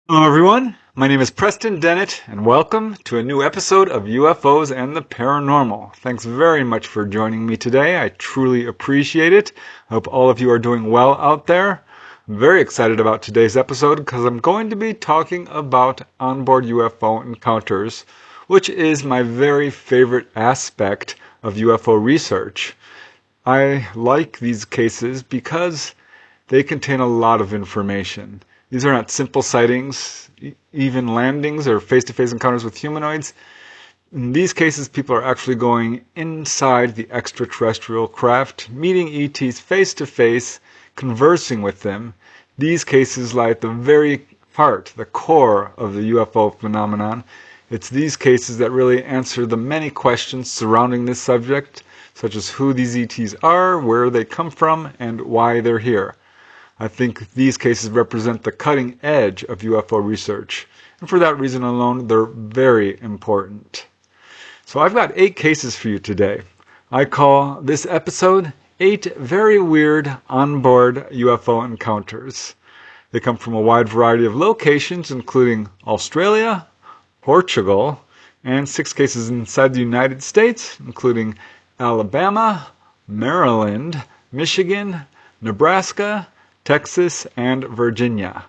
Hello everyone, my name is Preston Dennett and welcome to a new episode of UFOs and the Paranormal. Thanks very much for joining me today. I truly appreciate it. I hope all of you are doing well out there. I'm very excited about today's episode because I'm going to be talking about onboard UFO encounters, which is my very favorite aspect of UFO research. I like these cases because they contain a lot of information. These are not simple sightings, even landings or face-to-face encounters with humanoids. In these cases, people are actually going inside the extraterrestrial craft, meeting ETs face-to-face, conversing with them. These cases lie at the very heart, the core of the UFO phenomenon. It's these cases that really answer the many questions surrounding this subject, such as who these ETs are, where they come from, and why they're here. I think these cases represent the cutting edge of UFO research, and for that reason alone, they're very important. So I've got 8 cases for you today. I call this episode 8 Very Weird Onboard UFO Encounters. They come from a wide variety of locations, including Australia, Portugal, and 6 cases inside the United States, including Alabama, Maryland, Michigan, Nebraska, Texas, and Virginia.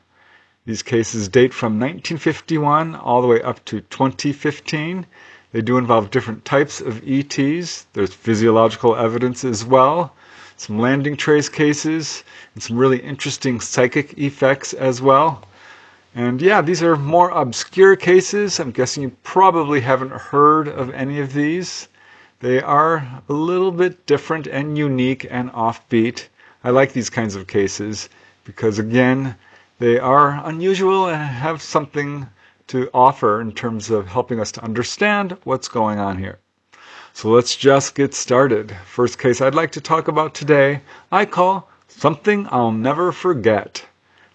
These cases date from 1951 all the way up to 2015. They do involve different types of ETs. There's physiological evidence as well, some landing trace cases, and some really interesting psychic effects as well. And yeah, these are more obscure cases. I'm guessing you probably haven't heard of any of these. They are a little bit different and unique and offbeat. I like these kinds of cases because, again, they are unusual and have something to offer in terms of helping us to understand what's going on here. So let's just get started. First case I'd like to talk about today, I call Something I'll Never Forget.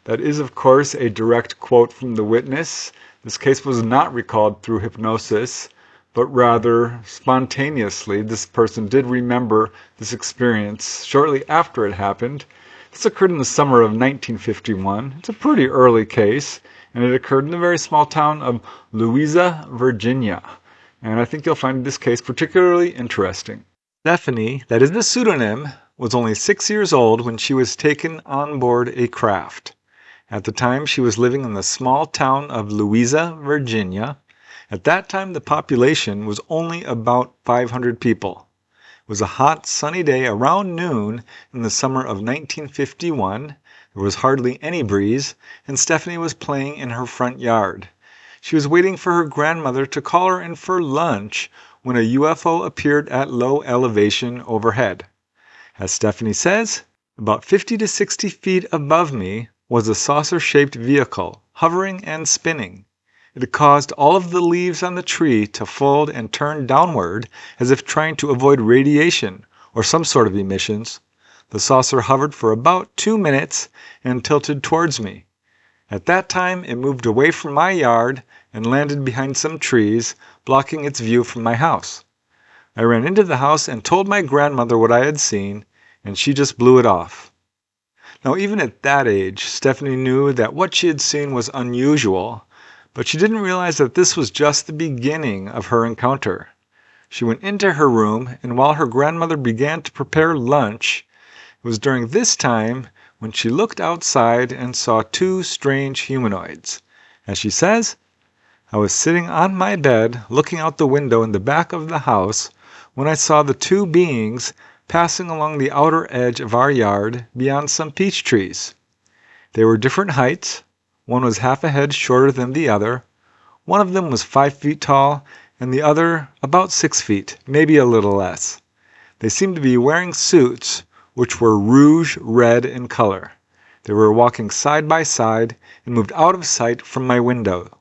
That is, of course, a direct quote from the witness. This case was not recalled through hypnosis, but rather spontaneously. This person did remember this experience shortly after it happened. This occurred in the summer of 1951. It's a pretty early case, and it occurred in the very small town of Louisa, Virginia. And I think you'll find this case particularly interesting. Stephanie, that is the pseudonym, was only 6 years old when she was taken on board a craft. At the time, she was living in the small town of Louisa, Virginia. At that time, the population was only about 500 people. It was a hot, sunny day around noon in the summer of 1951. There was hardly any breeze, and Stephanie was playing in her front yard. She was waiting for her grandmother to call her in for lunch when a UFO appeared at low elevation overhead. As Stephanie says, about 50 to 60 feet above me was a saucer-shaped vehicle, hovering and spinning. It caused all of the leaves on the tree to fold and turn downward as if trying to avoid radiation or some sort of emissions. The saucer hovered for about 2 minutes and tilted towards me. At that time, it moved away from my yard and landed behind some trees, blocking its view from my house. I ran into the house and told my grandmother what I had seen, and she just blew it off. Now, even at that age, Stephanie knew that what she had seen was unusual, but she didn't realize that this was just the beginning of her encounter. She went into her room, and while her grandmother began to prepare lunch, it was during this time when she looked outside and saw 2 strange humanoids. As she says, I was sitting on my bed looking out the window in the back of the house when I saw the 2 beings passing along the outer edge of our yard beyond some peach trees. They were different heights. One was half a head shorter than the other. One of them was 5 feet tall, and the other about 6 feet, maybe a little less. They seemed to be wearing suits, which were rouge red in color. They were walking side by side and moved out of sight from my window.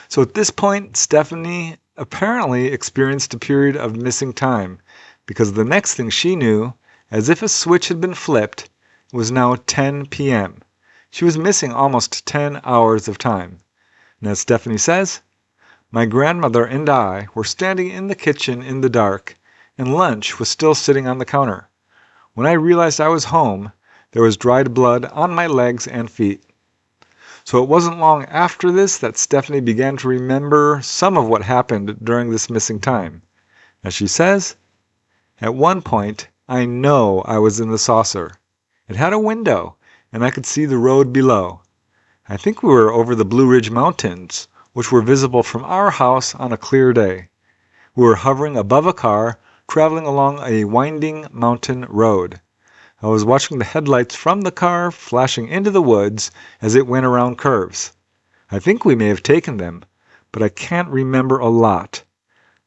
So at this point, Stephanie apparently experienced a period of missing time, because the next thing she knew, as if a switch had been flipped, it was now 10 p.m. She was missing almost 10 hours of time. And as Stephanie says, my grandmother and I were standing in the kitchen in the dark, and lunch was still sitting on the counter. When I realized I was home, there was dried blood on my legs and feet. So it wasn't long after this that Stephanie began to remember some of what happened during this missing time. As she says, "At one point, I know I was in the saucer. It had a window, and I could see the road below. I think we were over the Blue Ridge Mountains, which were visible from our house on a clear day. We were hovering above a car, traveling along a winding mountain road. I was watching the headlights from the car flashing into the woods as it went around curves. I think we may have taken them, but I can't remember a lot.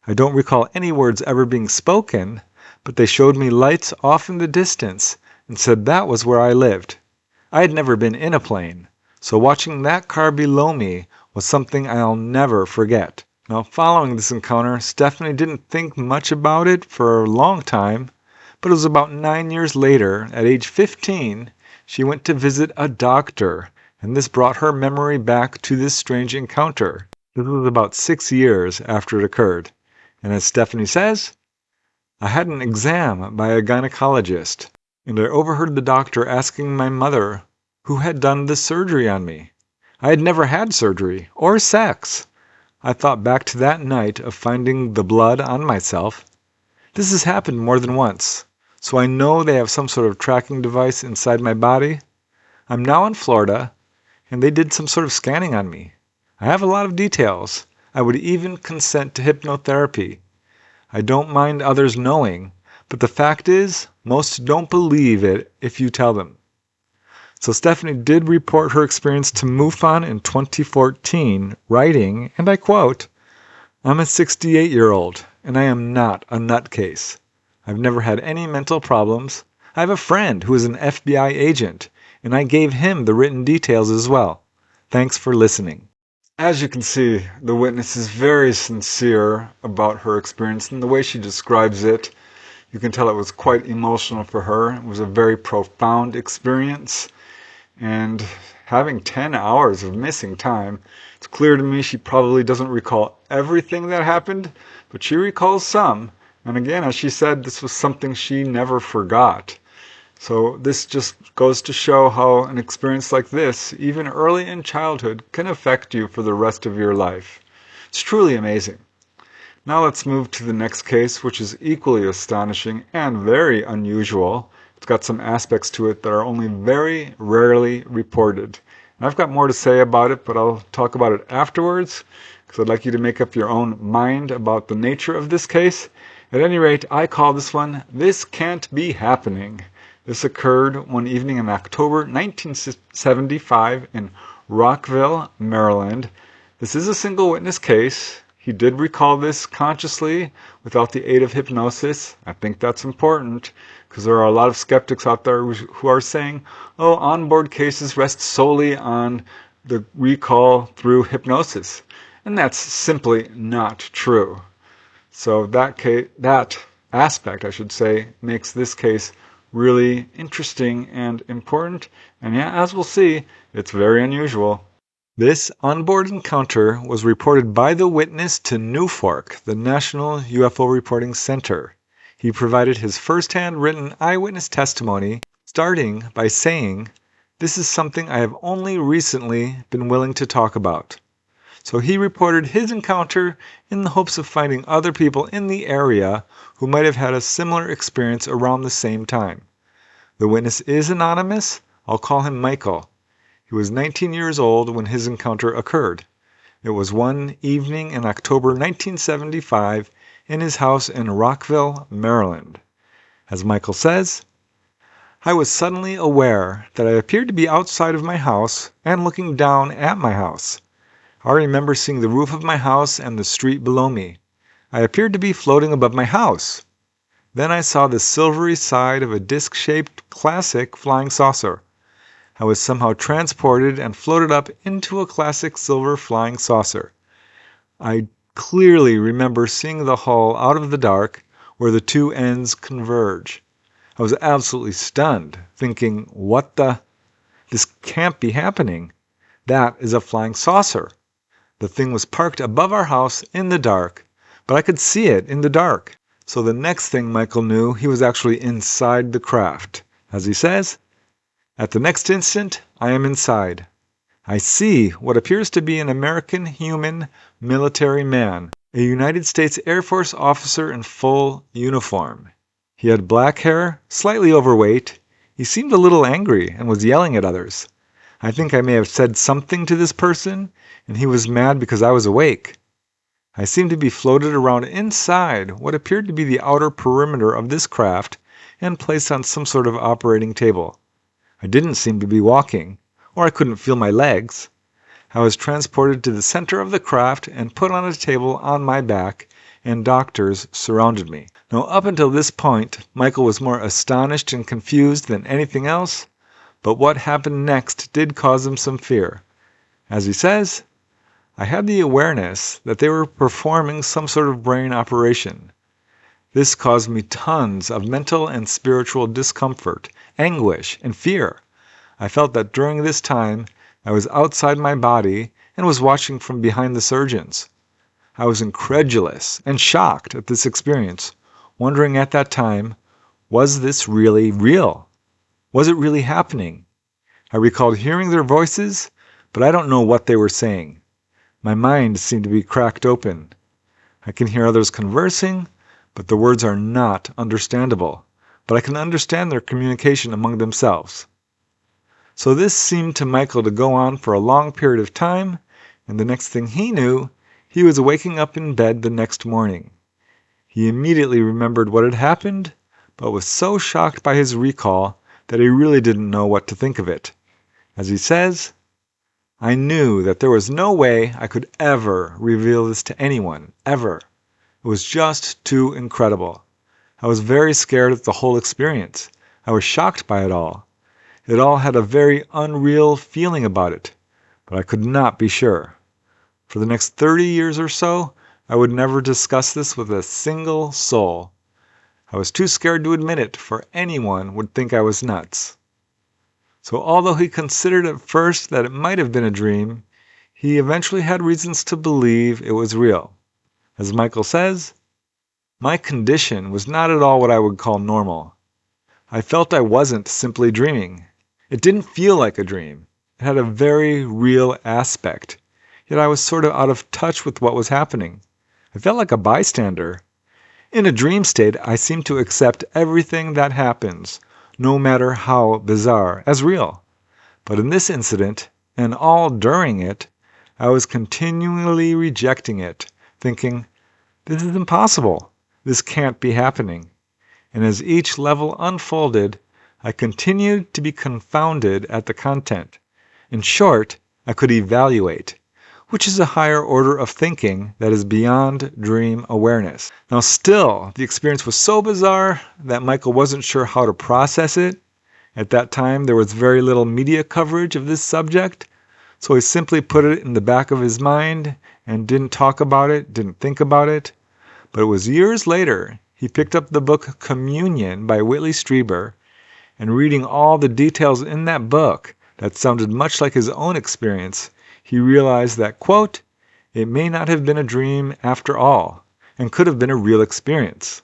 I don't recall any words ever being spoken, but they showed me lights off in the distance and said that was where I lived. I had never been in a plane, so watching that car below me was something I'll never forget." Now, following this encounter, Stephanie didn't think much about it for a long time, but it was about 9 years later, at age 15, she went to visit a doctor, and this brought her memory back to this strange encounter. This was about 6 years after it occurred. And as Stephanie says, "I had an exam by a gynecologist, and I overheard the doctor asking my mother who had done the surgery on me. I had never had surgery or sex. I thought back to that night of finding the blood on myself. This has happened more than once, so I know they have some sort of tracking device inside my body. I'm now in Florida, and they did some sort of scanning on me. I have a lot of details. I would even consent to hypnotherapy. I don't mind others knowing, but the fact is, most don't believe it if you tell them." So Stephanie did report her experience to MUFON in 2014, writing, and I quote, "I'm a 68-year-old, and I am not a nutcase. I've never had any mental problems. I have a friend who is an FBI agent, and I gave him the written details as well. Thanks for listening." As you can see, the witness is very sincere about her experience, and the way she describes it, you can tell it was quite emotional for her. It was a very profound experience, and having 10 hours of missing time, it's clear to me she probably doesn't recall everything that happened, but she recalls some. And again, as she said, this was something she never forgot. So this just goes to show how an experience like this, even early in childhood, can affect you for the rest of your life. It's truly amazing. Now let's move to the next case, which is equally astonishing and very unusual. It's got some aspects to it that are only very rarely reported. And I've got more to say about it, but I'll talk about it afterwards, because I'd like you to make up your own mind about the nature of this case. At any rate, I call this one, "This Can't Be Happening." This occurred one evening in October 1975 in Rockville, Maryland. This is a single witness case. He did recall this consciously without the aid of hypnosis. I think that's important because there are a lot of skeptics out there who are saying, oh, onboard cases rest solely on the recall through hypnosis. And that's simply not true. So that aspect, I should say, makes this case really interesting and important. And yeah, as we'll see, it's very unusual. This onboard encounter was reported by the witness to NUFORC, the National UFO Reporting Center. He provided his first-hand written eyewitness testimony, starting by saying, "This is something I have only recently been willing to talk about." So he reported his encounter in the hopes of finding other people in the area who might have had a similar experience around the same time. The witness is anonymous. I'll call him Michael. He was 19 years old when his encounter occurred. It was one evening in October 1975 in his house in Rockville, Maryland. As Michael says, "I was suddenly aware that I appeared to be outside of my house and looking down at my house. I remember seeing the roof of my house and the street below me. I appeared to be floating above my house. Then I saw the silvery side of a disc-shaped classic flying saucer. I was somehow transported and floated up into a classic silver flying saucer. I clearly remember seeing the hull out of the dark where the two ends converge. I was absolutely stunned, thinking, what the? This can't be happening. That is a flying saucer. The thing was parked above our house in the dark, but I could see it in the dark." So the next thing Michael knew, he was actually inside the craft. As he says, "At the next instant, I am inside. I see what appears to be an American human military man, a United States Air Force officer in full uniform. He had black hair, slightly overweight. He seemed a little angry and was yelling at others. I think I may have said something to this person, and he was mad because I was awake. I seemed to be floated around inside what appeared to be the outer perimeter of this craft and placed on some sort of operating table. I didn't seem to be walking, or I couldn't feel my legs. I was transported to the center of the craft and put on a table on my back, and doctors surrounded me. Now, up until this point, Michael was more astonished and confused than anything else, but what happened next did cause him some fear. As he says, I had the awareness that they were performing some sort of brain operation. This caused me tons of mental and spiritual discomfort, anguish, and fear. I felt that during this time, I was outside my body and was watching from behind the surgeons. I was incredulous and shocked at this experience, wondering at that time, was this really real? Was it really happening? I recalled hearing their voices, but I don't know what they were saying. My mind seemed to be cracked open. I can hear others conversing, but the words are not understandable, but I can understand their communication among themselves. So this seemed to Michael to go on for a long period of time, and the next thing he knew, he was waking up in bed the next morning. He immediately remembered what had happened, but was so shocked by his recall that he really didn't know what to think of it. As he says, I knew that there was no way I could ever reveal this to anyone, ever. It was just too incredible. I was very scared at the whole experience. I was shocked by it all. It all had a very unreal feeling about it, but I could not be sure. For the next 30 years or so, I would never discuss this with a single soul. I was too scared to admit it, for anyone would think I was nuts. So although he considered at first that it might have been a dream, he eventually had reasons to believe it was real. As Michael says, my condition was not at all what I would call normal. I felt I wasn't simply dreaming. It didn't feel like a dream. It had a very real aspect, yet I was sort of out of touch with what was happening. I felt like a bystander. In a dream state, I seem to accept everything that happens, no matter how bizarre, as real. But in this incident, and all during it, I was continually rejecting it, thinking, this is impossible. This can't be happening. And as each level unfolded, I continued to be confounded at the content. In short, I could evaluate, which is a higher order of thinking that is beyond dream awareness. Now still, the experience was so bizarre that Michael wasn't sure how to process it. At that time, there was very little media coverage of this subject, so he simply put it in the back of his mind and didn't talk about it, didn't think about it. But it was years later, he picked up the book Communion by Whitley Strieber, and reading all the details in that book that sounded much like his own experience, he realized that, quote, it may not have been a dream after all, and could have been a real experience.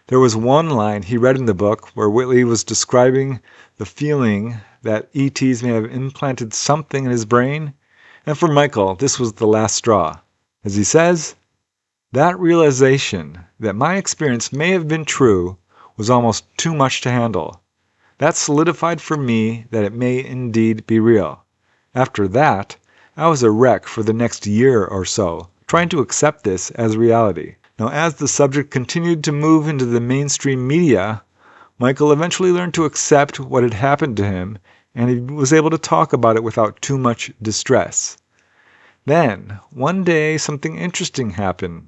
There was one line he read in the book where Whitley was describing the feeling that ETs may have implanted something in his brain, and for Michael, this was the last straw. As he says, that realization that my experience may have been true was almost too much to handle. That solidified for me that it may indeed be real. After that, I was a wreck for the next year or so, trying to accept this as reality. Now, as the subject continued to move into the mainstream media, Michael eventually learned to accept what had happened to him, and he was able to talk about it without too much distress. Then, one day, something interesting happened.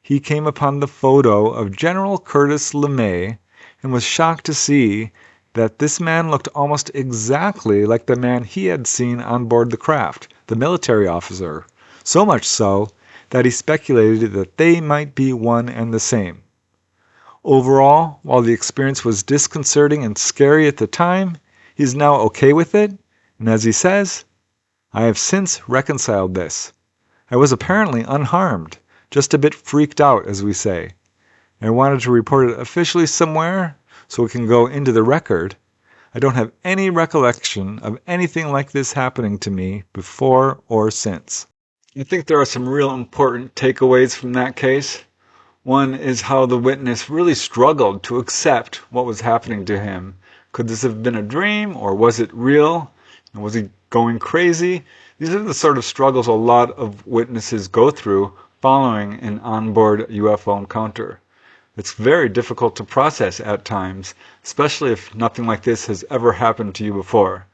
He came upon the photo of General Curtis LeMay and was shocked to see that this man looked almost exactly like the man he had seen on board the craft, the military officer, so much so that he speculated that they might be one and the same. Overall, while the experience was disconcerting and scary at the time, he's now okay with it, and as he says, I have since reconciled this. I was apparently unharmed, just a bit freaked out, as we say. I wanted to report it officially somewhere so it can go into the record. I don't have any recollection of anything like this happening to me before or since. I think there are some real important takeaways from that case. One is how the witness really struggled to accept what was happening to him. Could this have been a dream, or was it real? And was he going crazy? These are the sort of struggles a lot of witnesses go through following an onboard UFO encounter. It's very difficult to process at times, especially if nothing like this has ever happened to you before.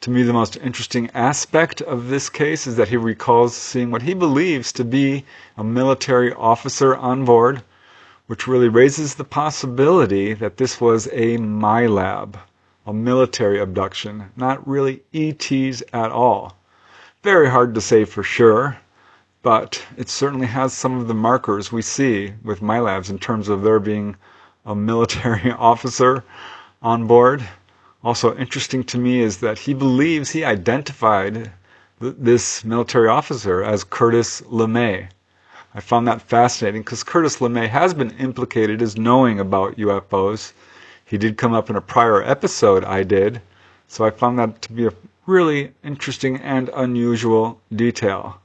To me, the most interesting aspect of this case is that he recalls seeing what he believes to be a military officer on board, which really raises the possibility that this was a MILAB, a military abduction, not really ETs at all. Very hard to say for sure, but it certainly has some of the markers we see with MILABs in terms of there being a military officer on board. Also interesting to me is that he believes he identified this military officer as Curtis LeMay. I found that fascinating because Curtis LeMay has been implicated as knowing about UFOs. He did come up in a prior episode I did, so I found that to be a really interesting and unusual detail.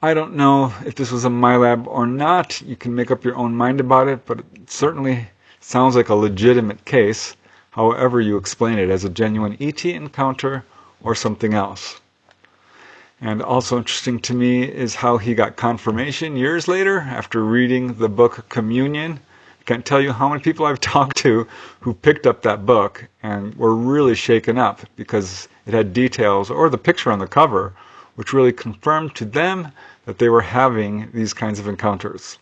I don't know if this was a MILAB or not. You can make up your own mind about it, but it certainly sounds like a legitimate case, however you explain it, as a genuine ET encounter or something else. And also interesting to me is how he got confirmation years later after reading the book Communion. I can't tell you how many people I've talked to who picked up that book and were really shaken up because it had details, or the picture on the cover, which really confirmed to them that they were having these kinds of encounters.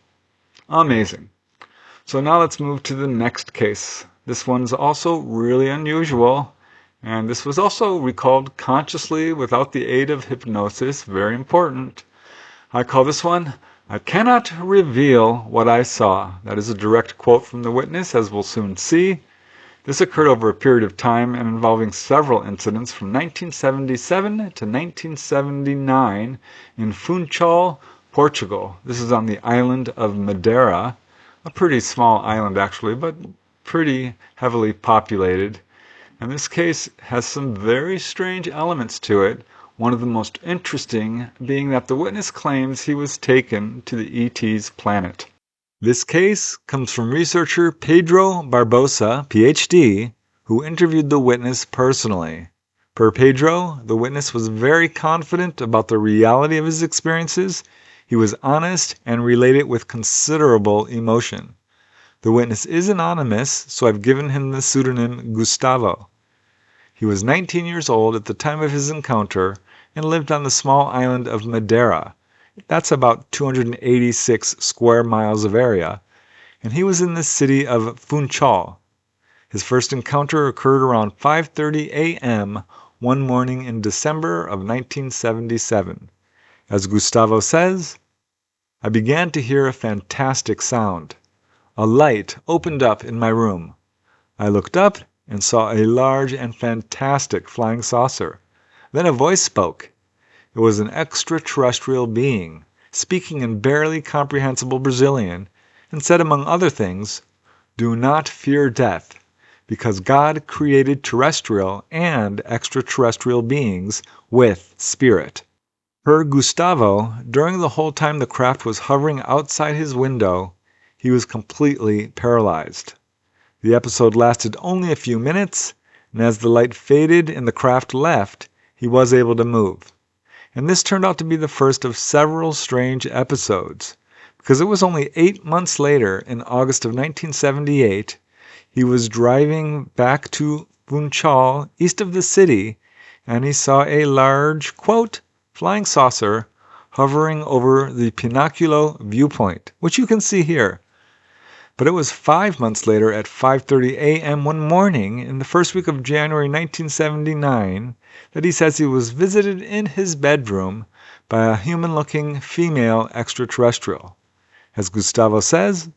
Amazing. So now let's move to the next case. This one's also really unusual, and this was also recalled consciously without the aid of hypnosis. Very important. I call this one, "I cannot reveal what I saw." That is a direct quote from the witness, as we'll soon see. This occurred over a period of time and involving several incidents from 1977 to 1979 in Funchal, Portugal. This is on the island of Madeira, a pretty small island actually, but pretty heavily populated. And this case has some very strange elements to it, one of the most interesting being that the witness claims he was taken to the ET's planet. This case comes from researcher Pedro Barbosa, PhD, who interviewed the witness personally. Per Pedro, the witness was very confident about the reality of his experiences. He was honest and related with considerable emotion. The witness is anonymous, so I've given him the pseudonym Gustavo. He was 19 years old at the time of his encounter and lived on the small island of Madeira. That's about 286 square miles of area, and he was in the city of Funchal. His first encounter occurred around 5:30 a.m. one morning in December of 1977. As Gustavo says, "I began to hear a fantastic sound. A light opened up in my room. I looked up and saw a large and fantastic flying saucer. Then a voice spoke. It was an extraterrestrial being, speaking in barely comprehensible Brazilian, and said among other things, 'Do not fear death, because God created terrestrial and extraterrestrial beings with spirit.' Per Gustavo, during the whole time the craft was hovering outside his window, he was completely paralyzed. The episode lasted only a few minutes, and as the light faded and the craft left, he was able to move. And this turned out to be the first of several strange episodes, because it was only 8 months later, in August of 1978, he was driving back to Funchal, east of the city, and he saw a large, quote, flying saucer hovering over the Pinaculo viewpoint, which you can see here. But it was 5 months later at 5:30 a.m. one morning in the first week of January 1979 that he says he was visited in his bedroom by a human-looking female extraterrestrial. As Gustavo says,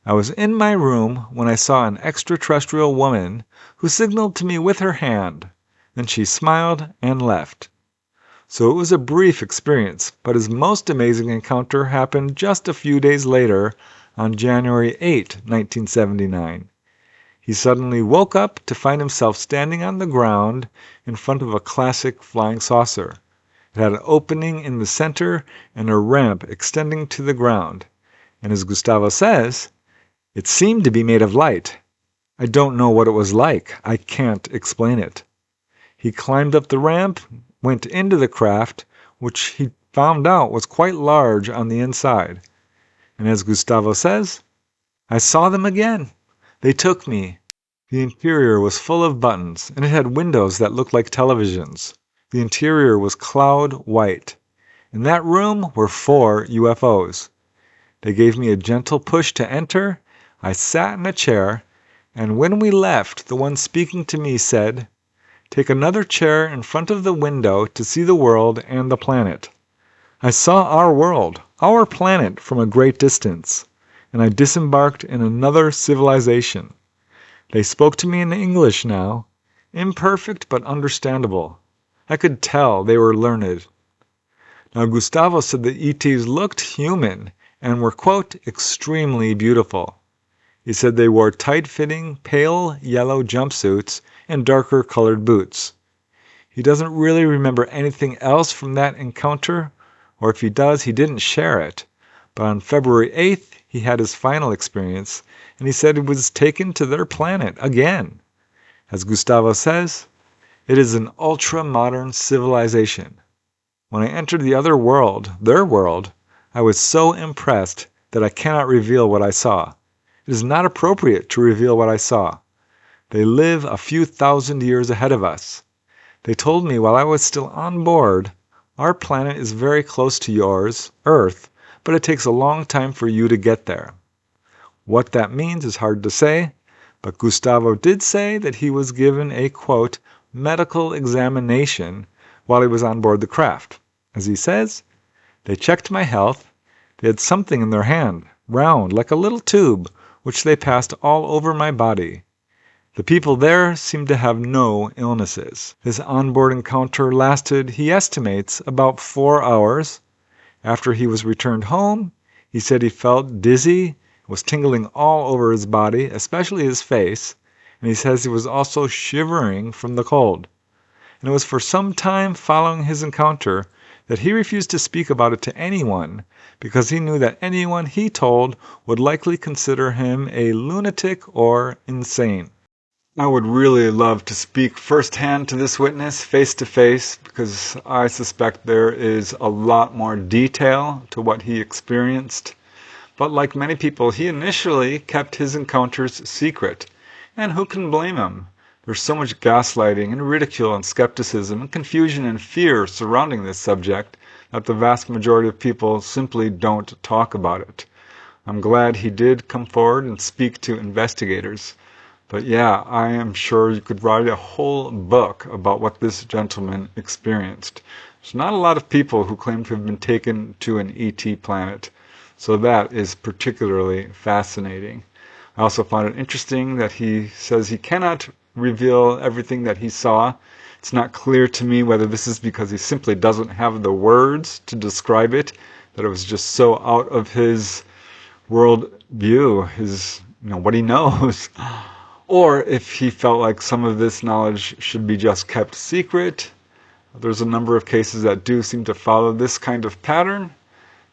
"I was in my room when I saw an extraterrestrial woman who signaled to me with her hand. Then she smiled and left." So it was a brief experience, but his most amazing encounter happened just a few days later, on January 8, 1979. He suddenly woke up to find himself standing on the ground in front of a classic flying saucer. It had an opening in the center and a ramp extending to the ground. And as Gustavo says, it seemed to be made of light. I don't know what it was like. I can't explain it. He climbed up the ramp, went into the craft, which he found out was quite large on the inside. And as Gustavo says, I saw them again. They took me. The interior was full of buttons, and it had windows that looked like televisions. The interior was cloud white. In that room were 4 UFOs. They gave me a gentle push to enter. I sat in a chair, and when we left, the one speaking to me said, "Take another chair in front of the window to see the world and the planet." I saw our world, our planet, from a great distance, and I disembarked in another civilization. They spoke to me in English now, imperfect but understandable. I could tell they were learned. Now Gustavo said the ETs looked human and were, quote, extremely beautiful. He said they wore tight-fitting, pale yellow jumpsuits and darker colored boots. He doesn't really remember anything else from that encounter, or if he does, he didn't share it. But on February 8th, he had his final experience, and he said he was taken to their planet again. As Gustavo says, it is an ultra-modern civilization. When I entered the other world, their world, I was so impressed that I cannot reveal what I saw. It is not appropriate to reveal what I saw. They live a few thousand years ahead of us. They told me while I was still on board, our planet is very close to yours, Earth, but it takes a long time for you to get there. What that means is hard to say, but Gustavo did say that he was given a, quote, medical examination while he was on board the craft. As he says, they checked my health. They had something in their hand, round, like a little tube, which they passed all over my body. The people there seemed to have no illnesses. His onboard encounter lasted, he estimates, about 4 hours. After he was returned home, he said he felt dizzy, was tingling all over his body, especially his face, and he says he was also shivering from the cold. And it was for some time following his encounter that he refused to speak about it to anyone because he knew that anyone he told would likely consider him a lunatic or insane. I would really love to speak firsthand to this witness, face to face, because I suspect there is a lot more detail to what he experienced. But like many people, he initially kept his encounters secret. And who can blame him? There's so much gaslighting and ridicule and skepticism and confusion and fear surrounding this subject that the vast majority of people simply don't talk about it. I'm glad he did come forward and speak to investigators. But yeah, I am sure you could write a whole book about what this gentleman experienced. There's not a lot of people who claim to have been taken to an ET planet, so that is particularly fascinating. I also found it interesting that he says he cannot reveal everything that he saw. It's not clear to me whether this is because he simply doesn't have the words to describe it, that it was just so out of his world view, his, what he knows. Or if he felt like some of this knowledge should be just kept secret. There's a number of cases that do seem to follow this kind of pattern,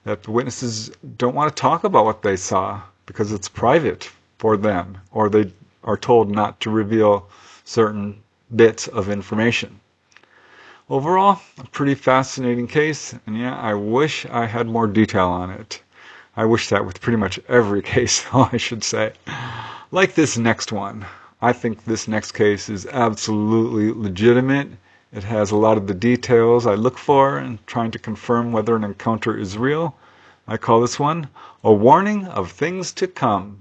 that the witnesses don't want to talk about what they saw because it's private for them, or they are told not to reveal certain bits of information. Overall, a pretty fascinating case, and yeah, I wish I had more detail on it. I wish that with pretty much every case, I should say. Like this next one. I think this next case is absolutely legitimate. It has a lot of the details I look for in trying to confirm whether an encounter is real. I call this one A Warning of Things to Come.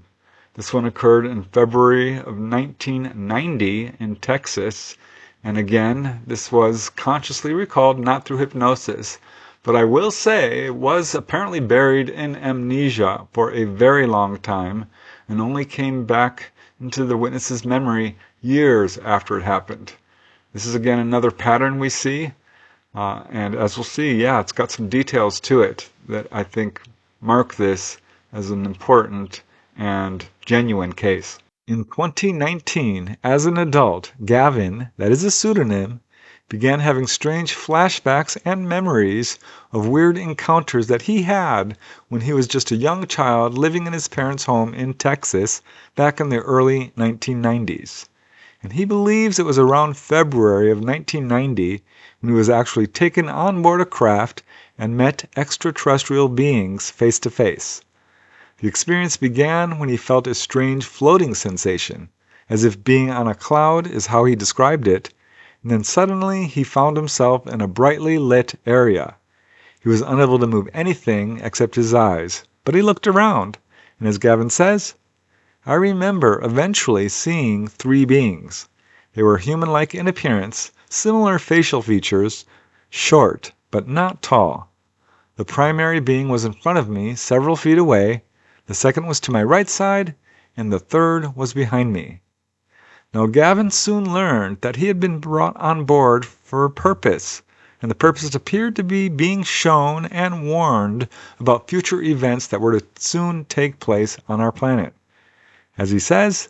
This one occurred in February of 1990 in Texas. And again, this was consciously recalled, not through hypnosis. But I will say it was apparently buried in amnesia for a very long time and only came back into the witness's memory years after it happened. This is again another pattern we see. And as we'll see, yeah, it's got some details to it that I think mark this as an important and genuine case. In 2019, as an adult, Gavin, that is a pseudonym, began having strange flashbacks and memories of weird encounters that he had when he was just a young child living in his parents' home in Texas back in the early 1990s. And he believes it was around February of 1990 when he was actually taken on board a craft and met extraterrestrial beings face to face. The experience began when he felt a strange floating sensation, as if being on a cloud is how he described it, and then suddenly he found himself in a brightly lit area. He was unable to move anything except his eyes, but he looked around, and as Gavin says, I remember eventually seeing three beings. They were human-like in appearance, similar facial features, short but not tall. The primary being was in front of me, several feet away, the second was to my right side, and the third was behind me. Now Gavin soon learned that he had been brought on board for a purpose, and the purpose appeared to be being shown and warned about future events that were to soon take place on our planet. As he says,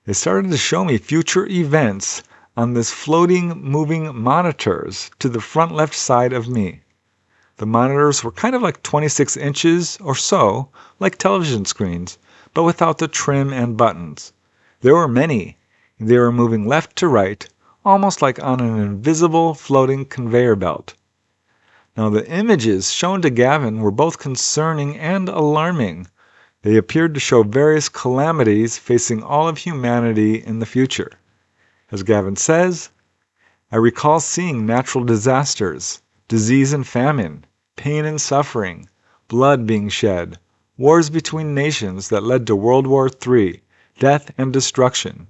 they started to show me future events on this floating, moving monitors to the front left side of me. The monitors were kind of like 26 inches or so, like television screens, but without the trim and buttons. There were many. They were moving left to right, almost like on an invisible floating conveyor belt. Now the images shown to Gavin were both concerning and alarming. They appeared to show various calamities facing all of humanity in the future. As Gavin says, I recall seeing natural disasters, disease and famine, pain and suffering, blood being shed, wars between nations that led to World War III, death and destruction.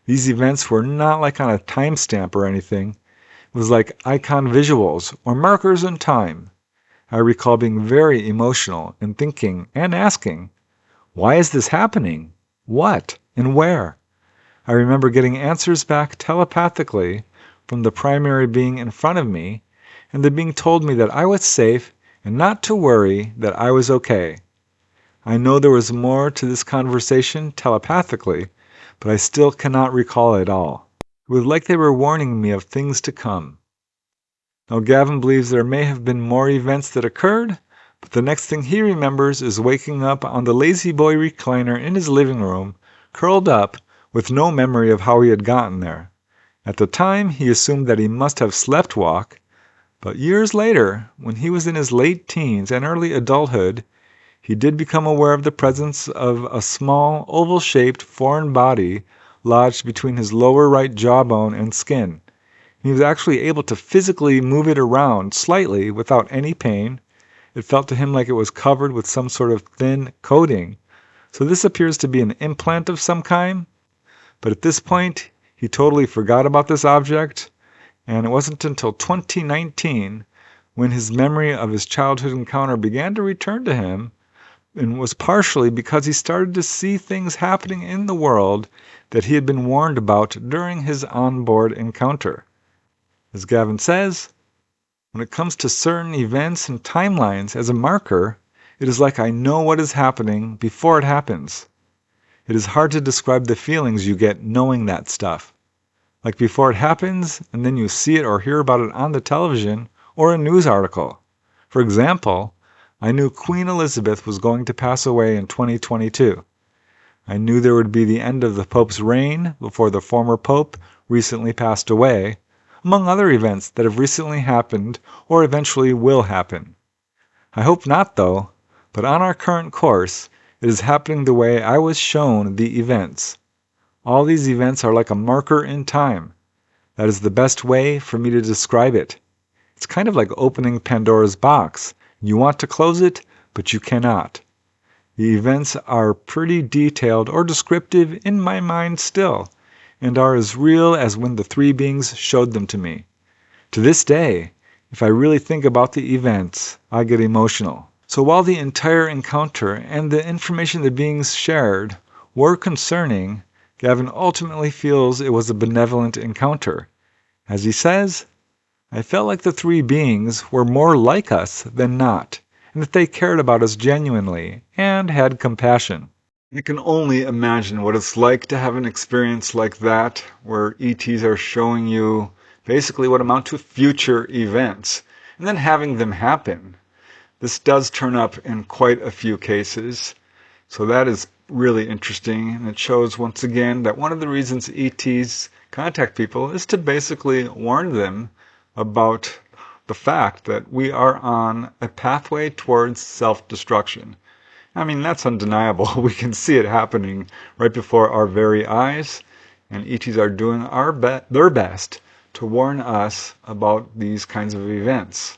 These events were not like on a timestamp or anything. It was like icon visuals or markers in time. I recall being very emotional and thinking and asking, why is this happening? What and where? I remember getting answers back telepathically from the primary being in front of me, and the being told me that I was safe and not to worry, that I was okay. I know there was more to this conversation telepathically, but I still cannot recall it all. It was like they were warning me of things to come. Now Gavin believes there may have been more events that occurred, but the next thing he remembers is waking up on the lazy boy recliner in his living room, curled up, with no memory of how he had gotten there. At the time, he assumed that he must have slept walk, but years later, when he was in his late teens and early adulthood, he did become aware of the presence of a small, oval-shaped foreign body lodged between his lower right jawbone and skin. He was actually able to physically move it around slightly without any pain. It felt to him like it was covered with some sort of thin coating. So this appears to be an implant of some kind. But at this point, he totally forgot about this object, and it wasn't until 2019 when his memory of his childhood encounter began to return to him, and was partially because he started to see things happening in the world that he had been warned about during his onboard encounter. As Gavin says, when it comes to certain events and timelines as a marker, it is like I know what is happening before it happens. It is hard to describe the feelings you get knowing that stuff. Like before it happens, and then you see it or hear about it on the television or a news article. For example, I knew Queen Elizabeth was going to pass away in 2022. I knew there would be the end of the Pope's reign before the former Pope recently passed away, among other events that have recently happened or eventually will happen. I hope not, though, but on our current course, it is happening the way I was shown the events. All these events are like a marker in time. That is the best way for me to describe it. It's kind of like opening Pandora's box. You want to close it, but you cannot. The events are pretty detailed or descriptive in my mind still, and are as real as when the three beings showed them to me. To this day, if I really think about the events, I get emotional. So while the entire encounter and the information the beings shared were concerning, Gavin ultimately feels it was a benevolent encounter. As he says, I felt like the three beings were more like us than not, and that they cared about us genuinely and had compassion. I can only imagine what it's like to have an experience like that, where ETs are showing you basically what amount to future events, and then having them happen. This does turn up in quite a few cases, so that is really interesting, and it shows once again that one of the reasons ETs contact people is to basically warn them about the fact that we are on a pathway towards self-destruction. I mean, that's undeniable. We can see it happening right before our very eyes, and ETs are doing their best to warn us about these kinds of events.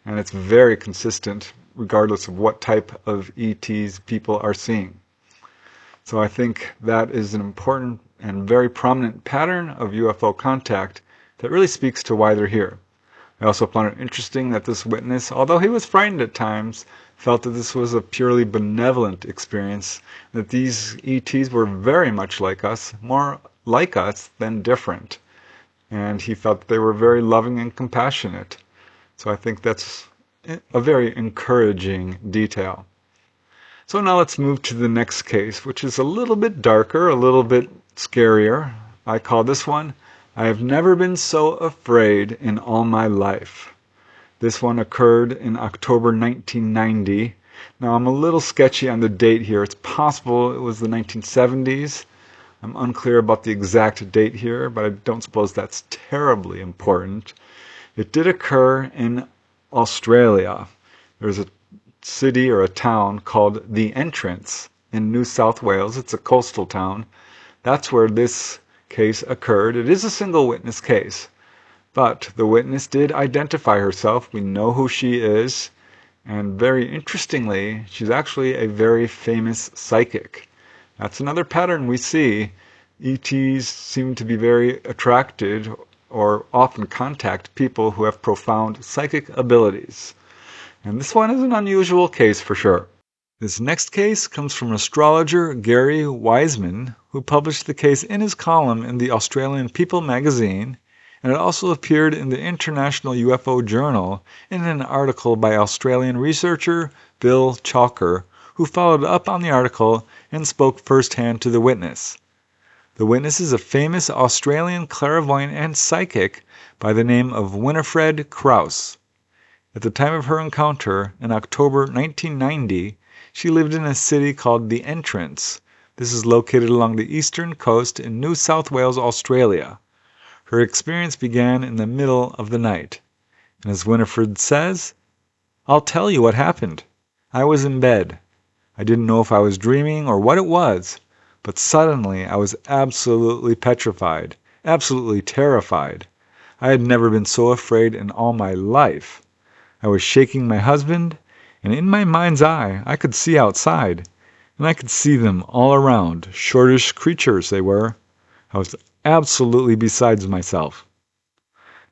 And it's very consistent regardless of what type of ETs people are seeing. So I think that is an important and very prominent pattern of UFO contact that really speaks to why they're here. I also found it interesting that this witness, although he was frightened at times, felt that this was a purely benevolent experience, that these ETs were very much like us, more like us than different. And he felt that they were very loving and compassionate. So I think that's a very encouraging detail. So now let's move to the next case, which is a little bit darker, a little bit scarier. I call this one, I have never been so afraid in all my life. This one occurred in October 1990. Now I'm a little sketchy on the date here. It's possible it was the 1970s. I'm unclear about the exact date here, but I don't suppose that's terribly important. It did occur in Australia. There's a city or a town called The Entrance in New South Wales. It's a coastal town. That's where this case occurred. It is a single witness case, but the witness did identify herself. We know who she is, and very interestingly, she's actually a very famous psychic. That's another pattern we see. ETs seem to be very attracted or often contact people who have profound psychic abilities. And this one is an unusual case for sure. This next case comes from astrologer Gary Wiseman, who published the case in his column in the Australian People magazine, and it also appeared in the International UFO Journal in an article by Australian researcher Bill Chalker, who followed up on the article and spoke firsthand to the witness. The witness is a famous Australian clairvoyant and psychic by the name of Winifred Krauss. At the time of her encounter, in October 1990, she lived in a city called The Entrance. This is located along the eastern coast in New South Wales, Australia. Her experience began in the middle of the night. And as Winifred says, "I'll tell you what happened. I was in bed. I didn't know if I was dreaming or what it was, but suddenly I was absolutely petrified, absolutely terrified. I had never been so afraid in all my life. I was shaking my husband, and in my mind's eye I could see outside, and I could see them all around, shortish creatures they were. I was absolutely besides myself."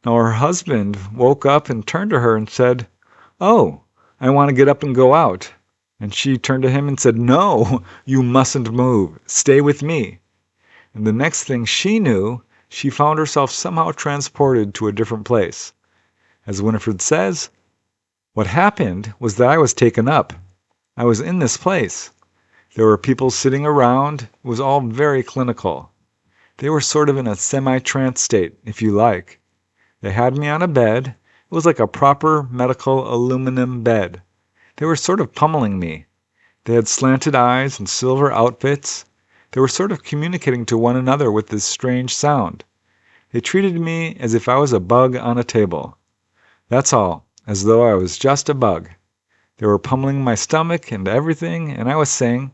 Now her husband woke up and turned to her and said, "Oh, I want to get up and go out." And she turned to him and said, "No, you mustn't move. Stay with me." And the next thing she knew, she found herself somehow transported to a different place. As Winifred says, what happened was that I was taken up. I was in this place. There were people sitting around. It was all very clinical. They were sort of in a semi-trance state, if you like. They had me on a bed. It was like a proper medical aluminum bed. They were sort of pummeling me. They had slanted eyes and silver outfits. They were sort of communicating to one another with this strange sound. They treated me as if I was a bug on a table. That's all, as though I was just a bug. They were pummeling my stomach and everything, and I was saying,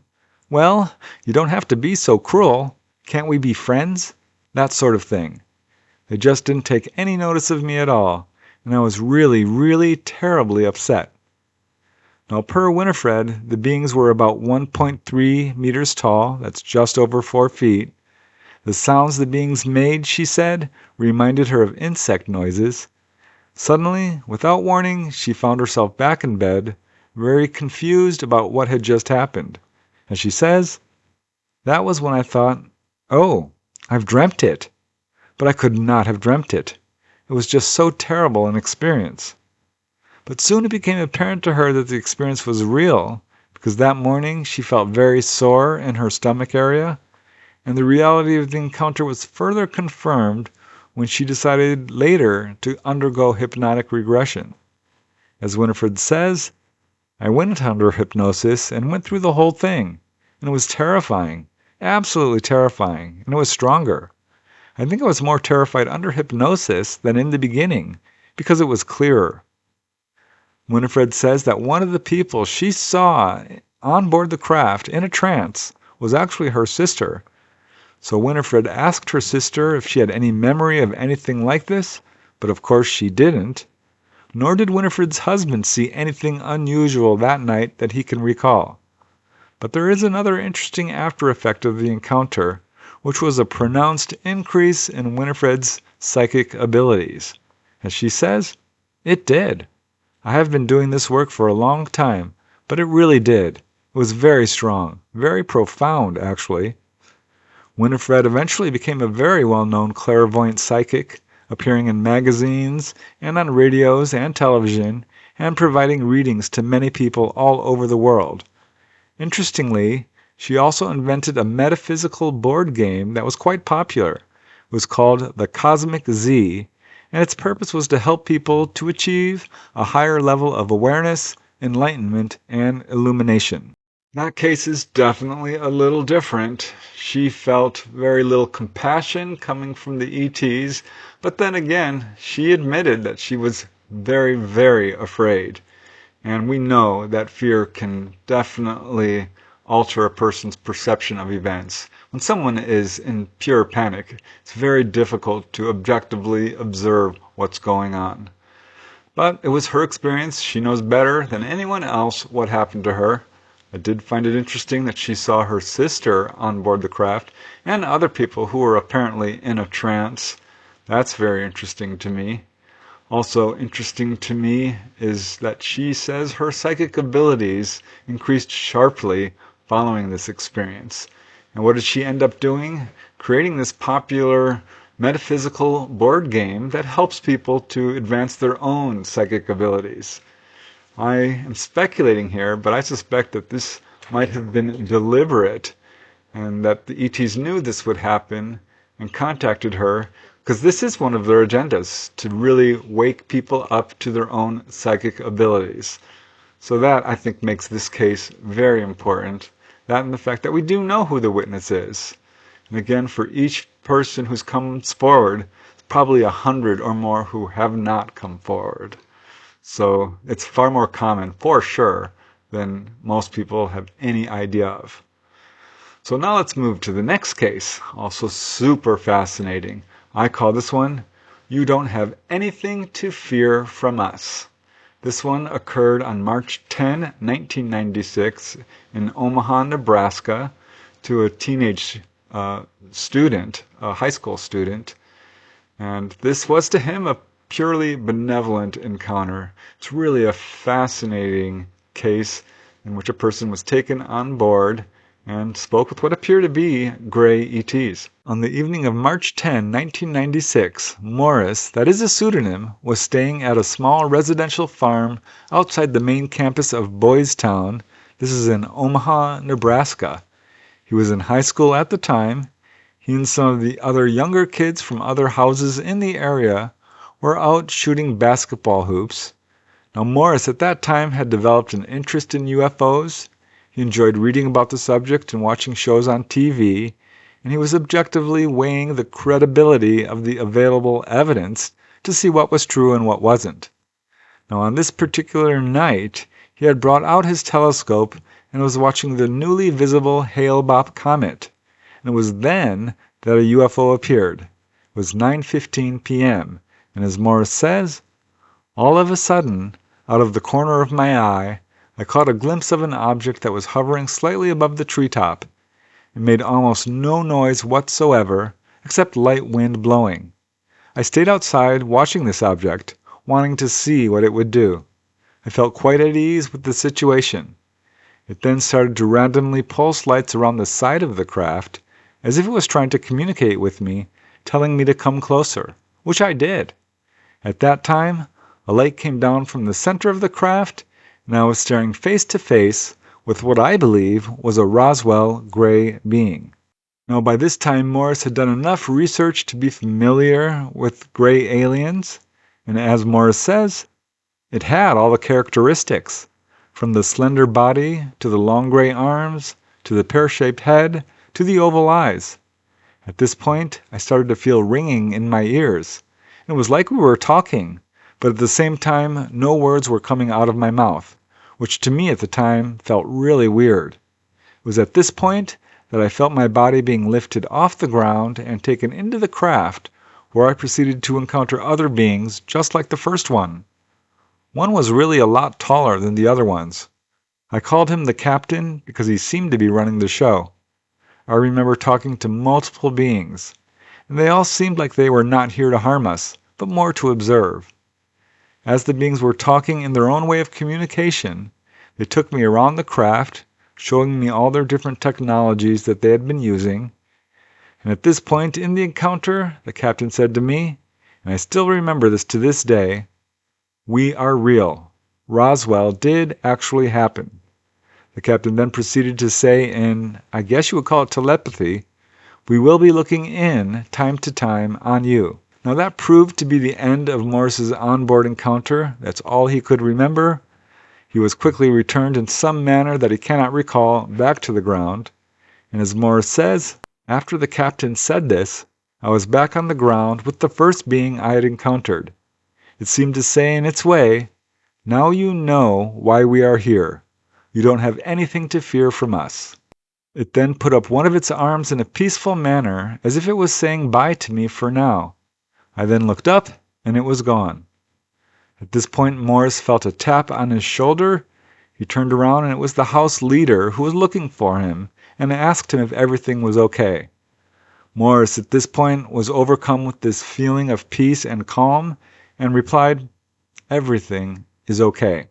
"Well, you don't have to be so cruel. Can't we be friends?" That sort of thing. They just didn't take any notice of me at all, and I was really, really terribly upset. Now, per Winifred, the beings were about 1.3 meters tall. That's just over 4 feet. The sounds the beings made, she said, reminded her of insect noises. Suddenly, without warning, she found herself back in bed, very confused about what had just happened. And she says, "That was when I thought, oh, I've dreamt it." But I could not have dreamt it. It was just so terrible an experience. But soon it became apparent to her that the experience was real, because that morning she felt very sore in her stomach area, and the reality of the encounter was further confirmed when she decided later to undergo hypnotic regression. As Winifred says, "I went under hypnosis and went through the whole thing, and it was terrifying, absolutely terrifying, and it was stronger. I think I was more terrified under hypnosis than in the beginning, because it was clearer." Winifred says that one of the people she saw on board the craft in a trance was actually her sister. So Winifred asked her sister if she had any memory of anything like this, but of course she didn't. Nor did Winifred's husband see anything unusual that night that he can recall. But there is another interesting after effect of the encounter, which was a pronounced increase in Winifred's psychic abilities. As she says, "It did. I have been doing this work for a long time, but it really did. It was very strong, very profound, actually." Winifred eventually became a very well-known clairvoyant psychic, appearing in magazines and on radios and television, and providing readings to many people all over the world. Interestingly, she also invented a metaphysical board game that was quite popular. It was called the Cosmic Z, and its purpose was to help people to achieve a higher level of awareness, enlightenment, and illumination. That case is definitely a little different. She felt very little compassion coming from the ETs, but then again, she admitted that she was very, very afraid. And we know that fear can definitely alter a person's perception of events. When someone is in pure panic, it's very difficult to objectively observe what's going on. But it was her experience. She knows better than anyone else what happened to her. I did find it interesting that she saw her sister on board the craft and other people who were apparently in a trance. That's very interesting to me. Also interesting to me is that she says her psychic abilities increased sharply following this experience. And what did she end up doing? Creating this popular metaphysical board game that helps people to advance their own psychic abilities. I am speculating here, but I suspect that this might have been deliberate and that the ETs knew this would happen and contacted her, because this is one of their agendas, to really wake people up to their own psychic abilities. So that, I think, makes this case very important. That and the fact that we do know who the witness is. And again, for each person who's come forward, probably 100 or more who have not come forward. So it's far more common, for sure, than most people have any idea of. So now let's move to the next case, also super fascinating. I call this one, "You Don't Have Anything to Fear from Us." This one occurred on March 10, 1996 in Omaha, Nebraska, to a teenage student, a high school student. And this was to him a purely benevolent encounter. It's really a fascinating case in which a person was taken on board and spoke with what appear to be gray ETs. On the evening of March 10, 1996, Morris, that is a pseudonym, was staying at a small residential farm outside the main campus of Boys Town. This is in Omaha, Nebraska. He was in high school at the time. He and some of the other younger kids from other houses in the area were out shooting basketball hoops. Now, Morris at that time had developed an interest in UFOs. He enjoyed reading about the subject and watching shows on TV, and he was objectively weighing the credibility of the available evidence to see what was true and what wasn't. Now, on this particular night, he had brought out his telescope and was watching the newly visible Hale-Bopp comet. And it was then that a UFO appeared. It was 9:15 p.m., and as Morris says, "All of a sudden, out of the corner of my eye, I caught a glimpse of an object that was hovering slightly above the treetop. It made almost no noise whatsoever, except light wind blowing. I stayed outside watching this object, wanting to see what it would do. I felt quite at ease with the situation. It then started to randomly pulse lights around the side of the craft, as if it was trying to communicate with me, telling me to come closer, which I did. At that time, a light came down from the center of the craft, and I was staring face to face with what I believe was a Roswell gray being. Now, by this time, Morris had done enough research to be familiar with gray aliens, and as Morris says, it had all the characteristics, from the slender body to the long gray arms, to the pear-shaped head, to the oval eyes. At this point, I started to feel ringing in my ears. It was like we were talking, but at the same time, no words were coming out of my mouth, which to me at the time felt really weird. It was at this point that I felt my body being lifted off the ground and taken into the craft, where I proceeded to encounter other beings just like the first one. One was really a lot taller than the other ones. I called him the captain because he seemed to be running the show. I remember talking to multiple beings, and they all seemed like they were not here to harm us, but more to observe. As the beings were talking in their own way of communication, they took me around the craft, showing me all their different technologies that they had been using. And at this point in the encounter, the captain said to me, and I still remember this to this day, "We are real. Roswell did actually happen." The captain then proceeded to say in, I guess you would call it telepathy, "We will be looking in, time to time, on you." Now that proved to be the end of Morris's onboard encounter. That's all he could remember. He was quickly returned in some manner that he cannot recall back to the ground. And as Morris says, after the captain said this, I was back on the ground with the first being I had encountered. It seemed to say in its way, "Now you know why we are here. You don't have anything to fear from us." It then put up one of its arms in a peaceful manner, as if it was saying bye to me for now. I then looked up, and it was gone. At this point, Morris felt a tap on his shoulder. He turned around, and it was the house leader who was looking for him, and asked him if everything was okay. Morris, at this point, was overcome with this feeling of peace and calm, and replied, "Everything is okay."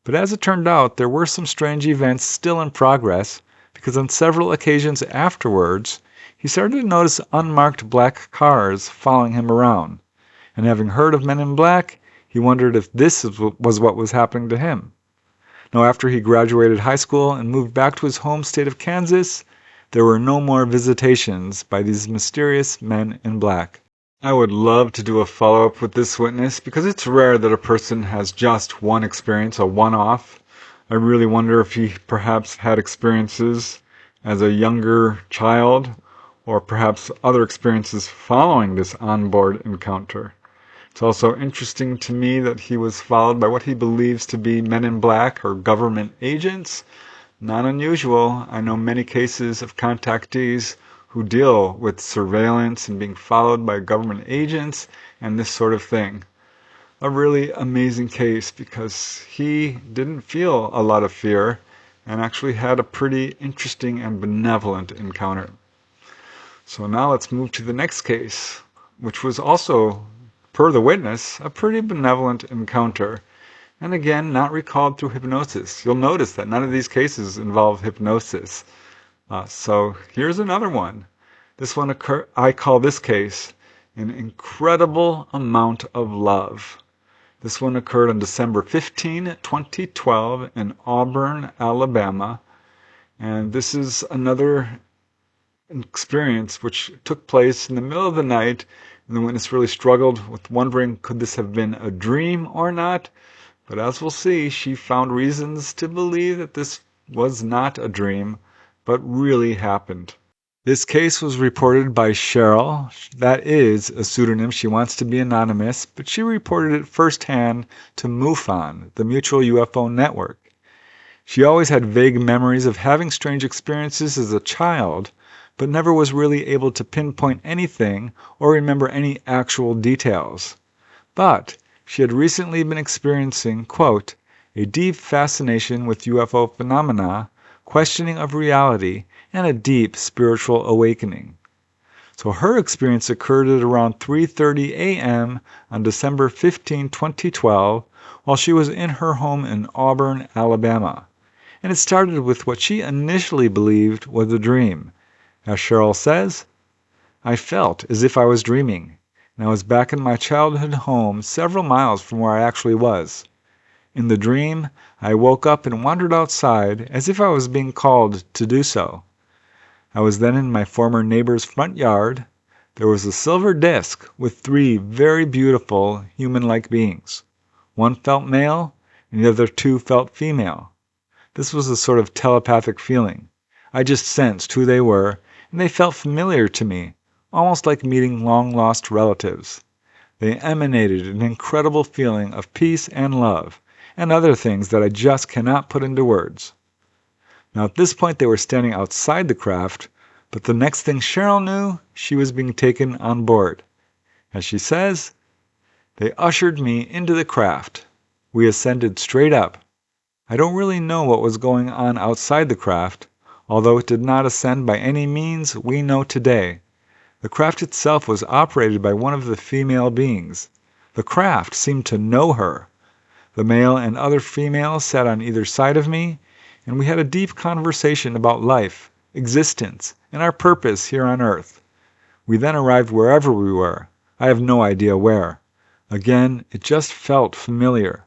But as it turned out, there were some strange events still in progress, because on several occasions afterwards, he started to notice unmarked black cars following him around. And having heard of men in black, he wondered if this was what was happening to him. Now, after he graduated high school and moved back to his home state of Kansas, there were no more visitations by these mysterious men in black. I would love to do a follow-up with this witness because it's rare that a person has just one experience, a one-off. I really wonder if he perhaps had experiences as a younger child or perhaps other experiences following this onboard encounter. It's also interesting to me that he was followed by what he believes to be men in black or government agents. Not unusual. I know many cases of contactees who deal with surveillance and being followed by government agents and this sort of thing. A really amazing case because he didn't feel a lot of fear and actually had a pretty interesting and benevolent encounter. So now let's move to the next case, which was also, per the witness, a pretty benevolent encounter. And again, not recalled through hypnosis. You'll notice that none of these cases involve hypnosis. So here's another one. This one I call this case an incredible amount of love. This one occurred on December 15, 2012 in Auburn, Alabama. And this is another experience which took place in the middle of the night. And the witness really struggled with wondering, could this have been a dream or not? But as we'll see, she found reasons to believe that this was not a dream, but really happened. This case was reported by Cheryl. That is a pseudonym. She wants to be anonymous, but she reported it firsthand to MUFON, the Mutual UFO Network. She always had vague memories of having strange experiences as a child, but never was really able to pinpoint anything or remember any actual details. But she had recently been experiencing, quote, "a deep fascination with UFO phenomena, questioning of reality, and a deep spiritual awakening." So her experience occurred at around 3:30 a.m. on December 15, 2012, while she was in her home in Auburn, Alabama. And it started with what she initially believed was a dream. As Cheryl says, "I felt as if I was dreaming, and I was back in my childhood home several miles from where I actually was. In the dream, I woke up and wandered outside as if I was being called to do so. I was then in my former neighbor's front yard. There was a silver disc with 3 very beautiful human-like beings. One felt male, and the other 2 felt female. This was a sort of telepathic feeling. I just sensed who they were, and they felt familiar to me, almost like meeting long-lost relatives. They emanated an incredible feeling of peace and love, and other things that I just cannot put into words. Now at this point they were standing outside the craft, but the next thing Cheryl knew, she was being taken on board. As she says, they ushered me into the craft. We ascended straight up. I don't really know what was going on outside the craft, although it did not ascend by any means we know today. The craft itself was operated by one of the female beings. The craft seemed to know her. The male and other females sat on either side of me, and we had a deep conversation about life, existence, and our purpose here on Earth. We then arrived wherever we were. I have no idea where. Again, it just felt familiar.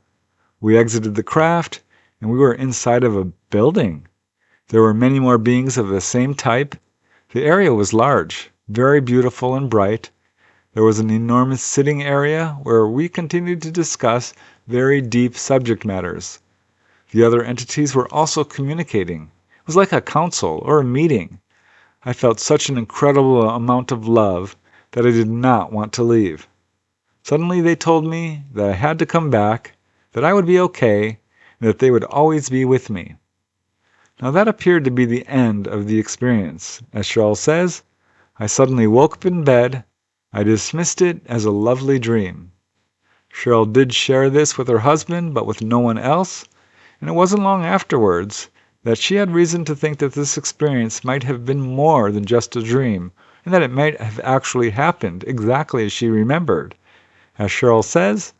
We exited the craft, and we were inside of a building. There were many more beings of the same type. The area was large, very beautiful and bright. There was an enormous sitting area where we continued to discuss very deep subject matters. The other entities were also communicating. It was like a council or a meeting. I felt such an incredible amount of love that I did not want to leave. Suddenly they told me that I had to come back, that I would be okay, and that they would always be with me. Now that appeared to be the end of the experience. As Cheryl says, I suddenly woke up in bed. I dismissed it as a lovely dream. Cheryl did share this with her husband, but with no one else, and it wasn't long afterwards that she had reason to think that this experience might have been more than just a dream, and that it might have actually happened exactly as she remembered. As Cheryl says,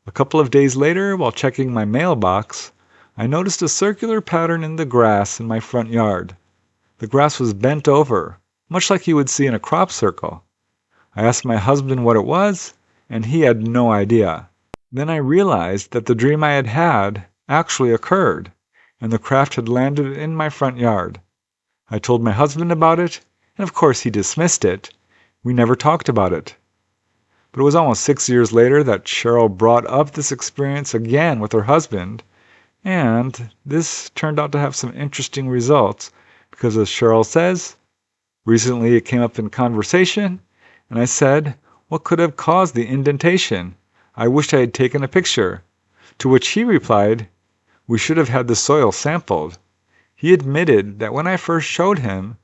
a couple of days later, while checking my mailbox, I noticed a circular pattern in the grass in my front yard. The grass was bent over, much like you would see in a crop circle. I asked my husband what it was, and he had no idea. Then I realized that the dream I had had actually occurred, and the craft had landed in my front yard. I told my husband about it, and of course he dismissed it. We never talked about it. But it was almost 6 years later that Cheryl brought up this experience again with her husband, and this turned out to have some interesting results, because as Cheryl says, recently it came up in conversation, and I said, what could have caused the indentation? I wished I had taken a picture. To which he replied, we should have had the soil sampled. He admitted that when I first showed him,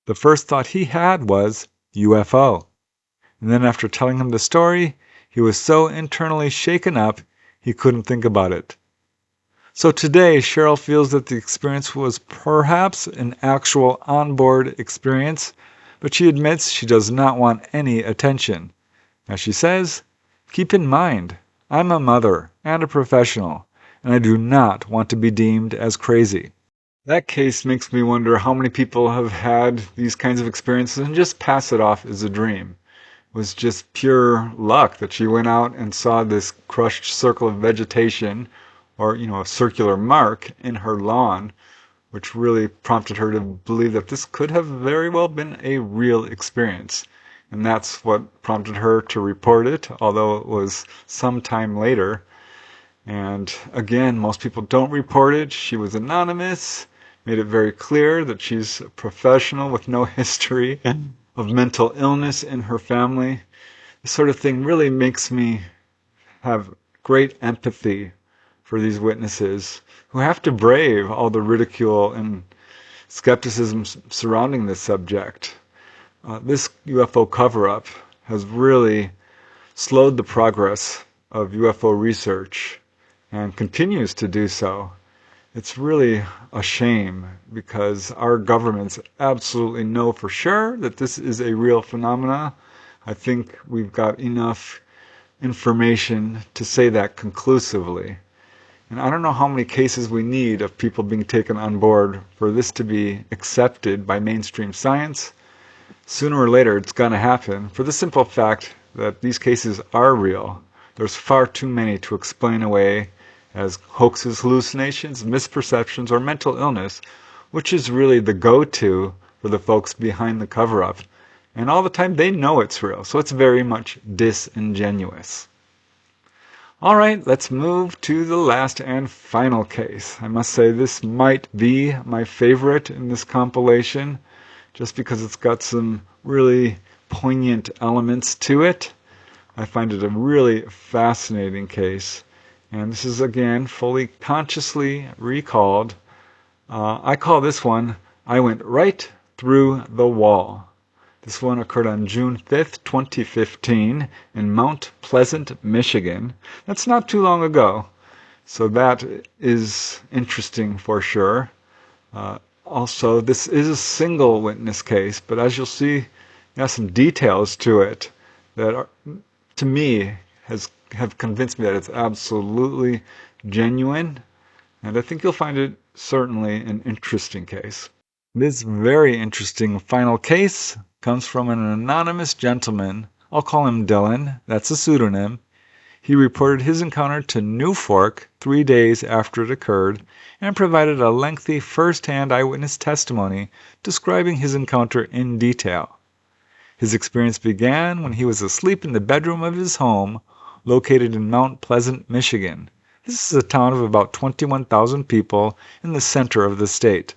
the first thought he had was UFO. And then after telling him the story, he was so internally shaken up, he couldn't think about it. So today, Cheryl feels that the experience was perhaps an actual onboard experience, but she admits she does not want any attention. As she says, keep in mind, I'm a mother and a professional, and I do not want to be deemed as crazy. That case makes me wonder how many people have had these kinds of experiences and just pass it off as a dream. It was just pure luck that she went out and saw this crushed circle of vegetation, or a circular mark in her lawn, which really prompted her to believe that this could have very well been a real experience. And that's what prompted her to report it, although it was some time later. And again, most people don't report it. She was anonymous, made it very clear that she's a professional with no history of mental illness in her family. This sort of thing really makes me have great empathy for these witnesses who have to brave all the ridicule and skepticism surrounding this subject. This UFO cover-up has really slowed the progress of UFO research and continues to do so. It's really a shame because our governments absolutely know for sure that this is a real phenomena. I think we've got enough information to say that conclusively. And I don't know how many cases we need of people being taken on board for this to be accepted by mainstream science. Sooner or later it's going to happen for the simple fact that these cases are real. There's far too many to explain away as hoaxes, hallucinations, misperceptions, or mental illness, which is really the go-to for the folks behind the cover-up. And all the time they know it's real, so it's very much disingenuous. All right, let's move to the last and final case. I must say this might be my favorite in this compilation, just because it's got some really poignant elements to it. I find it a really fascinating case. And this is, again, fully consciously recalled. I call this one, I Went Right Through the Wall. This one occurred on June 5th, 2015 in Mount Pleasant, Michigan. That's not too long ago, so that is interesting for sure. Also, this is a single witness case, but as you'll see, there's some details to it that are, to me, have convinced me that it's absolutely genuine, and I think you'll find it certainly an interesting case. This very interesting final case comes from an anonymous gentleman. I'll call him Dylan. That's a pseudonym. He reported his encounter to New Fork 3 days after it occurred and provided a lengthy first-hand eyewitness testimony describing his encounter in detail. His experience began when he was asleep in the bedroom of his home located in Mount Pleasant, Michigan. This is a town of about 21,000 people in the center of the state.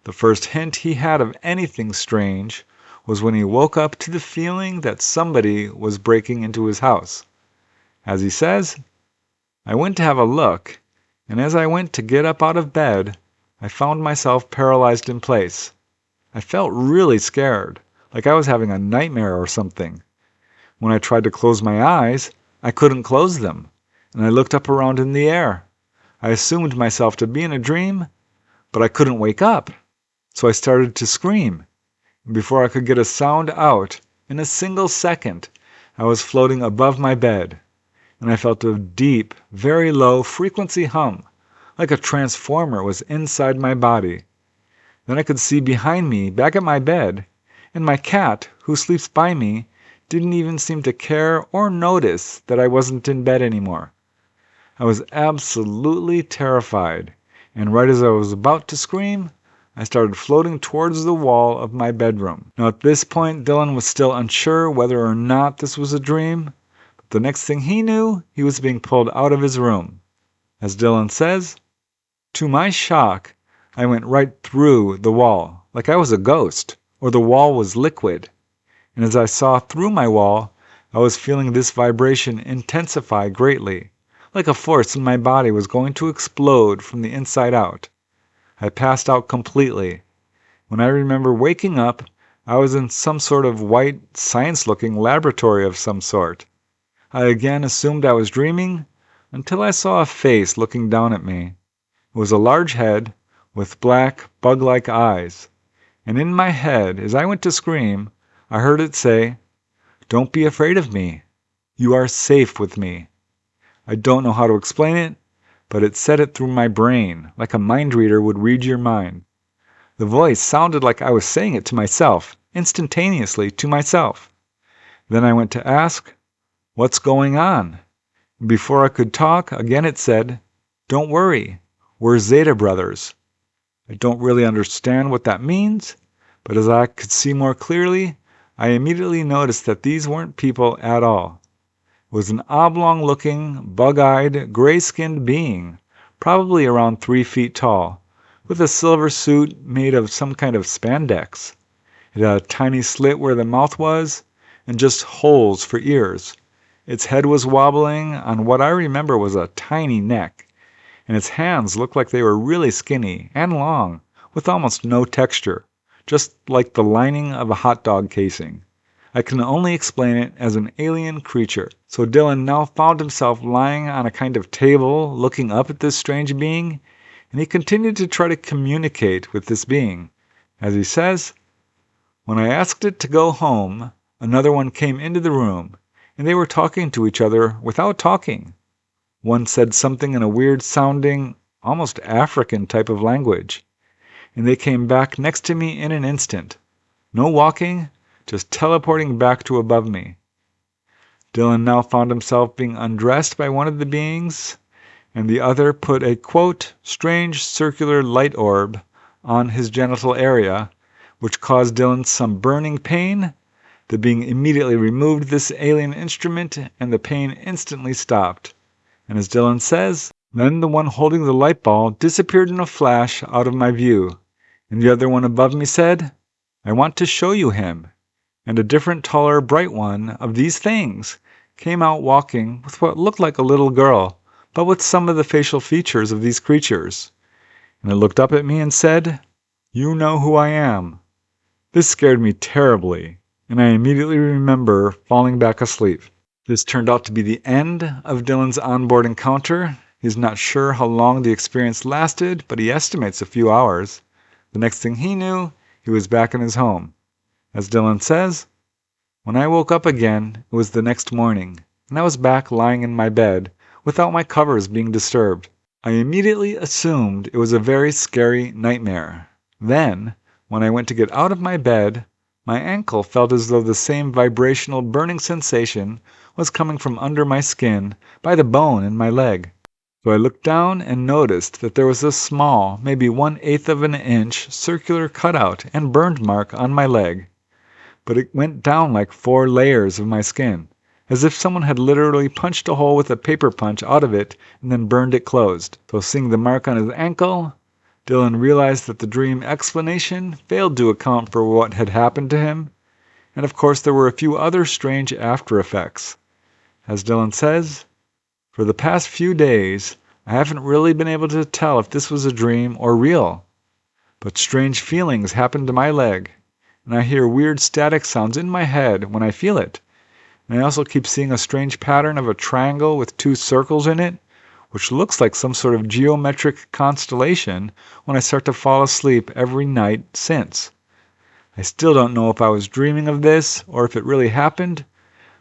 The first hint he had of anything strange was when he woke up to the feeling that somebody was breaking into his house. As he says, I went to have a look, and as I went to get up out of bed, I found myself paralyzed in place. I felt really scared, like I was having a nightmare or something. When I tried to close my eyes, I couldn't close them, and I looked up around in the air. I assumed myself to be in a dream, but I couldn't wake up, so I started to scream. Before I could get a sound out, in a single second, I was floating above my bed, and I felt a deep, very low frequency hum, like a transformer was inside my body. Then I could see behind me, back at my bed, and my cat, who sleeps by me, didn't even seem to care or notice that I wasn't in bed anymore. I was absolutely terrified, and right as I was about to scream, I started floating towards the wall of my bedroom. Now at this point, Dylan was still unsure whether or not this was a dream, but the next thing he knew, he was being pulled out of his room. As Dylan says, to my shock, I went right through the wall, like I was a ghost, or the wall was liquid. And as I saw through my wall, I was feeling this vibration intensify greatly, like a force in my body was going to explode from the inside out. I passed out completely. When I remember waking up, I was in some sort of white, science-looking laboratory of some sort. I again assumed I was dreaming until I saw a face looking down at me. It was a large head with black, bug-like eyes. And in my head, as I went to scream, I heard it say, "Don't be afraid of me. You are safe with me." I don't know how to explain it, but it said it through my brain, like a mind reader would read your mind. The voice sounded like I was saying it to myself, instantaneously to myself. Then I went to ask, "What's going on?" Before I could talk, again it said, "Don't worry, we're Zeta brothers." I don't really understand what that means, but as I could see more clearly, I immediately noticed that these weren't people at all. It was an oblong-looking, bug-eyed, gray-skinned being, probably around 3 feet tall, with a silver suit made of some kind of spandex. It had a tiny slit where the mouth was, and just holes for ears. Its head was wobbling on what I remember was a tiny neck, and its hands looked like they were really skinny and long, with almost no texture, just like the lining of a hot dog casing. I can only explain it as an alien creature. So Dylan now found himself lying on a kind of table, looking up at this strange being, and he continued to try to communicate with this being. As he says, when I asked it to go home, another one came into the room, and they were talking to each other without talking. One said something in a weird-sounding, almost African type of language, and they came back next to me in an instant. No walking, just teleporting back to above me. Dylan now found himself being undressed by one of the beings, and the other put a, quote, strange circular light orb on his genital area, which caused Dylan some burning pain. The being immediately removed this alien instrument, and the pain instantly stopped. And as Dylan says, then the one holding the light ball disappeared in a flash out of my view, and the other one above me said, I want to show you him. And a different, taller, bright one of these things came out walking with what looked like a little girl, but with some of the facial features of these creatures. And it looked up at me and said, You know who I am. This scared me terribly, and I immediately remember falling back asleep. This turned out to be the end of Dylan's onboard encounter. He's not sure how long the experience lasted, but he estimates a few hours. The next thing he knew, he was back in his home. As Dylan says, when I woke up again, it was the next morning, and I was back lying in my bed without my covers being disturbed. I immediately assumed it was a very scary nightmare. Then, when I went to get out of my bed, my ankle felt as though the same vibrational burning sensation was coming from under my skin by the bone in my leg. So I looked down and noticed that there was a small, maybe 1/8 of an inch, circular cutout and burned mark on my leg. But it went down like 4 layers of my skin, as if someone had literally punched a hole with a paper punch out of it and then burned it closed. So seeing the mark on his ankle, Dylan realized that the dream explanation failed to account for what had happened to him, and of course there were a few other strange after effects. As Dylan says, for the past few days, I haven't really been able to tell if this was a dream or real, but strange feelings happen to my leg, and I hear weird static sounds in my head when I feel it, and I also keep seeing a strange pattern of a triangle with 2 circles in it, which looks like some sort of geometric constellation when I start to fall asleep every night since. I still don't know if I was dreaming of this or if it really happened,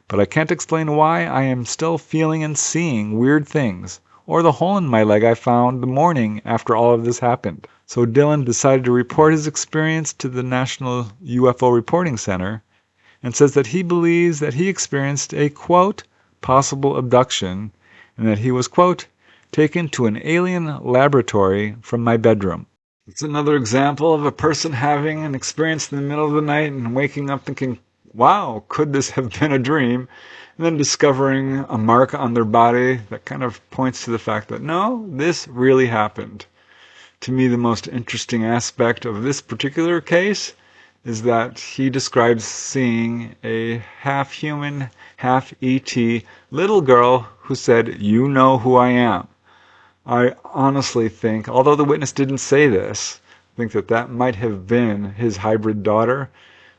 but I can't explain why I am still feeling and seeing weird things, or the hole in my leg I found the morning after all of this happened. So Dylan decided to report his experience to the National UFO Reporting Center, and says that he believes that he experienced a, quote, possible abduction, and that he was, quote, taken to an alien laboratory from my bedroom. It's another example of a person having an experience in the middle of the night and waking up thinking, wow, could this have been a dream? And then discovering a mark on their body that kind of points to the fact that, no, this really happened. To me, the most interesting aspect of this particular case is that he describes seeing a half-human, half-ET little girl who said, you know who I am. I honestly think, although the witness didn't say this, I think that that might have been his hybrid daughter,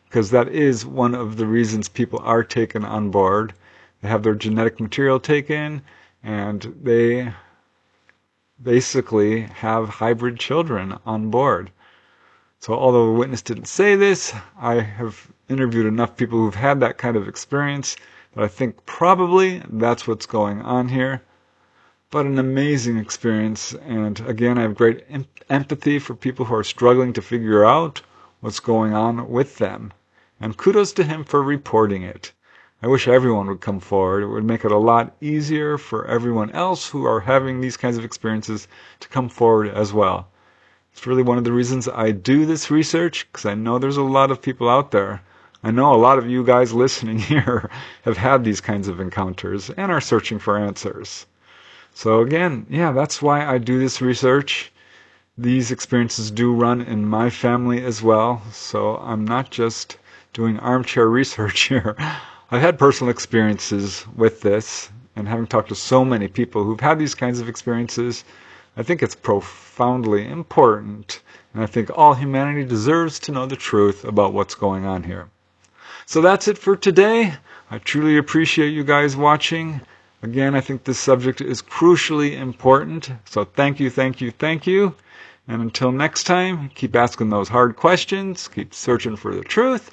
because that is one of the reasons people are taken on board. They have their genetic material taken, and they basically have hybrid children on board. So although the witness didn't say this, I have interviewed enough people who've had that kind of experience that I think probably that's what's going on here. But an amazing experience, and again, I have great empathy for people who are struggling to figure out what's going on with them. And kudos to him for reporting it. I wish everyone would come forward. It would make it a lot easier for everyone else who are having these kinds of experiences to come forward as well. It's really one of the reasons I do this research, because I know there's a lot of people out there. I know a lot of you guys listening here have had these kinds of encounters and are searching for answers. So again, yeah, that's why I do this research. These experiences do run in my family as well, so I'm not just doing armchair research here. I've had personal experiences with this, and having talked to so many people who've had these kinds of experiences, I think it's profoundly important, and I think all humanity deserves to know the truth about what's going on here. So that's it for today. I truly appreciate you guys watching. Again, I think this subject is crucially important, so thank you, thank you, thank you. And until next time, keep asking those hard questions, keep searching for the truth.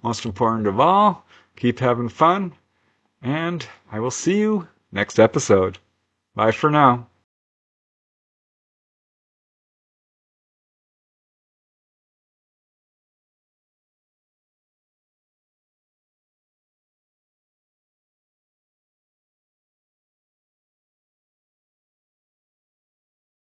Most important of all, keep having fun, and I will see you next episode. Bye for now.